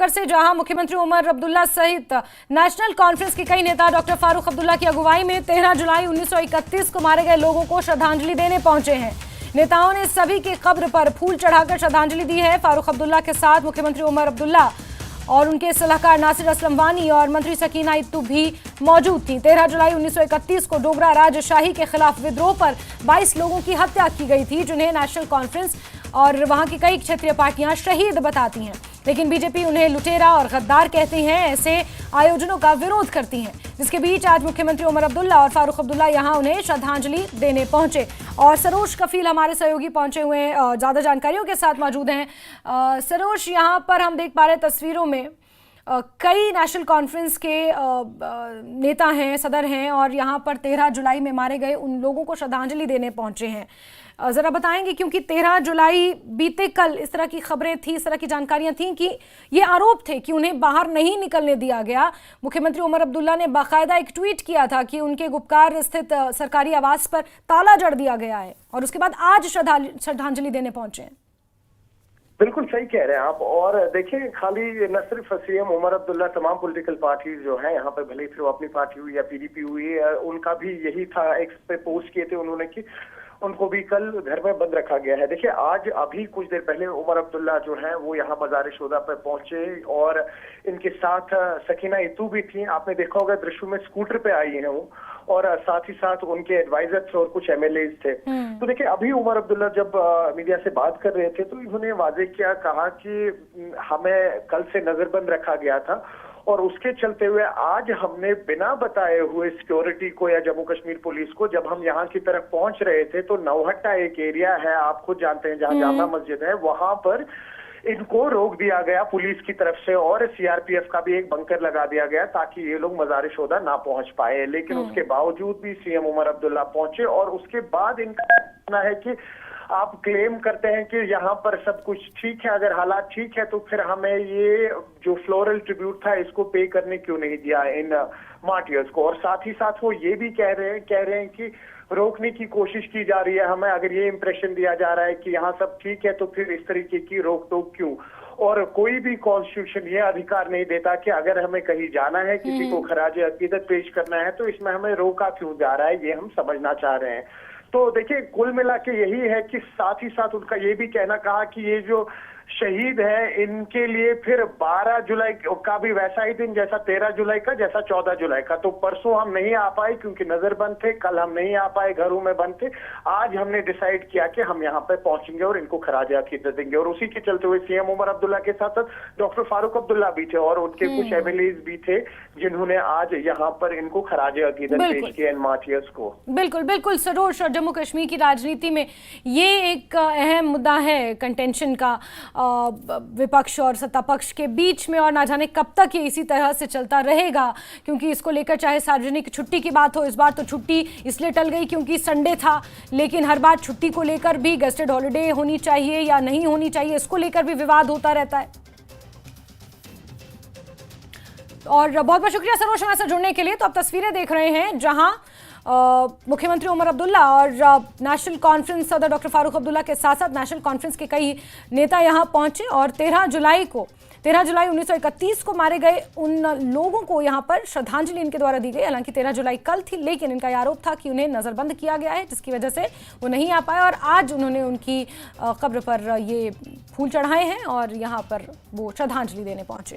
खबर से, जहां मुख्यमंत्री उमर अब्दुल्ला सहित नेशनल कॉन्फ्रेंस के कई नेता डॉक्टर फारूक अब्दुल्ला की अगुवाई में 13 जुलाई 1931 को मारे गए लोगों को श्रद्धांजलि देने पहुंचे हैं। नेताओं ने सभी की कब्र पर फूल चढ़ाकर श्रद्धांजलि दी है। फारूक अब्दुल्ला के साथ मुख्यमंत्री उमर अब्दुल्ला और उनके सलाहकार नासिर असलम वानी और मंत्री सकीना इत्तू भी मौजूद थी। 13 जुलाई 1931 को डोगरा राजशाही के खिलाफ विद्रोह पर 22 लोगों की हत्या की गई थी, जिन्हें नेशनल कॉन्फ्रेंस और वहां की कई क्षेत्रीय पार्टियां शहीद बताती हैं, लेकिन बीजेपी उन्हें लुटेरा और गद्दार कहती हैं। ऐसे आयोजनों का विरोध करती हैं, जिसके बीच आज मुख्यमंत्री उमर अब्दुल्ला और फारूक अब्दुल्ला यहां उन्हें श्रद्धांजलि देने पहुंचे। और सरोज कफील हमारे सहयोगी पहुंचे हुए हैं, ज्यादा जानकारियों के साथ मौजूद हैं। सरोज, यहां पर हम देख पा रहे तस्वीरों में कई नेशनल कॉन्फ्रेंस के नेता हैं, सदर हैं, और यहाँ पर 13 जुलाई में मारे गए उन लोगों को श्रद्धांजलि देने पहुंचे हैं। ज़रा बताएंगे, क्योंकि 13 जुलाई बीते कल इस तरह की खबरें थी, इस तरह की जानकारियां थीं कि ये आरोप थे कि उन्हें बाहर नहीं निकलने दिया गया। मुख्यमंत्री उमर अब्दुल्ला ने बाकायदा एक ट्वीट किया था कि उनके गुपकार स्थित सरकारी आवास पर ताला जड़ दिया गया है, और उसके बाद आज श्रद्धांजलि देने पहुंचे हैं। बिल्कुल सही कह रहे हैं आप। और देखिए, खाली न सिर्फ सीएम उमर अब्दुल्ला, तमाम पॉलिटिकल पार्टी जो है यहाँ पे, भले फिर वो अपनी पार्टी हुई या पीडीपी हुई, उनका भी यही था। एक्स पे पोस्ट किए थे उन्होंने कि उनको भी कल घर में बंद रखा गया है। देखिए, आज अभी कुछ देर पहले उमर अब्दुल्ला जो है वो यहाँ मज़ार शोदा पे पहुंचे, और इनके साथ सकीना इत्तू भी थी। आपने देखा होगा दृश्यों में स्कूटर पे आई है वो, और साथ ही साथ उनके एडवाइजर्स और कुछ एमएलएज थे। तो देखिए, अभी उमर अब्दुल्ला जब मीडिया से बात कर रहे थे तो इन्होंने वाजे किया, कहा कि हमें कल से नजरबंद रखा गया था, और उसके चलते हुए आज हमने बिना बताए हुए सिक्योरिटी को या जम्मू कश्मीर पुलिस को, जब हम यहाँ की तरफ पहुंच रहे थे तो नौहट्टा एक एरिया है, आप खुद जानते हैं, जहाँ जामा मस्जिद है, वहां पर इनको रोक दिया गया पुलिस की तरफ से, और सीआरपीएफ का भी एक बंकर लगा दिया गया ताकि ये लोग मज़ार शोदा ना पहुंच पाए। लेकिन उसके बावजूद भी सीएम उमर अब्दुल्ला पहुंचे, और उसके बाद इनका कहना है कि आप क्लेम करते हैं कि यहाँ पर सब कुछ ठीक है, अगर हालात ठीक है तो फिर हमें ये जो फ्लोरल ट्रिब्यूट था इसको पे करने क्यों नहीं दिया इन मार्टियर्स को। और साथ ही साथ वो ये भी कह रहे हैं कि रोकने की कोशिश की जा रही है हमें। अगर ये इंप्रेशन दिया जा रहा है कि यहाँ सब ठीक है तो फिर इस तरीके की रोक टोक क्यों। और कोई भी कॉन्स्टिट्यूशन ये अधिकार नहीं देता कि अगर हमें कहीं जाना है, किसी को खराज अकीदत पेश करना है, तो इसमें हमें रोका क्यों जा रहा है, ये हम समझना चाह रहे हैं। तो देखिए, कुल मिला के यही है कि साथ ही साथ उनका ये भी कहना कहा कि ये जो शहीद है इनके लिए फिर 12 जुलाई का भी वैसा ही दिन जैसा 13 जुलाई का, जैसा 14 जुलाई का। तो परसों हम नहीं आ पाए क्योंकि नजरबंद थे, कल हम नहीं आ पाए, घरों में बंद थे। आज हमने डिसाइड किया कि हम यहाँ पे पहुंचेंगे और इनको खराज अकीदत देंगे। और उसी के चलते हुए सीएम उमर अब्दुल्ला के साथ साथ डॉक्टर फारूक अब्दुल्ला भी थे, और उनके कुछ एमएलएज भी थे जिन्होंने आज यहाँ पर इनको खराज अकीदत पेश किया इन मार्टियर्स को। बिल्कुल बिल्कुल सरोज, और जम्मू कश्मीर की राजनीति में ये एक अहम मुद्दा है कंटेंशन का, विपक्ष और सत्ता पक्ष के बीच में, और ना जाने कब तक ये इसी तरह से चलता रहेगा, क्योंकि इसको लेकर चाहे सार्वजनिक छुट्टी की बात हो, इस बार तो छुट्टी इसलिए टल गई क्योंकि संडे था, लेकिन हर बार छुट्टी को लेकर भी गेस्टेड हॉलिडे होनी चाहिए या नहीं होनी चाहिए, इसको लेकर भी विवाद होता रहता है। और बहुत बहुत शुक्रिया सरोज हमारे साथ जुड़ने के लिए। तो आप तस्वीरें देख रहे हैं जहां मुख्यमंत्री उमर अब्दुल्ला और नेशनल कॉन्फ्रेंस सदर डॉक्टर फारूक अब्दुल्ला के साथ साथ नेशनल कॉन्फ्रेंस के कई नेता यहां पहुंचे, और 13 जुलाई 1931 को मारे गए उन लोगों को यहां पर श्रद्धांजलि इनके द्वारा दी गई। हालांकि 13 जुलाई कल थी, लेकिन इनका यह आरोप था कि उन्हें नजरबंद किया गया है, जिसकी वजह से वो नहीं आ पाए, और आज उन्होंने उनकी कब्र पर ये फूल चढ़ाए हैं और यहाँ पर वो श्रद्धांजलि देने पहुंचे।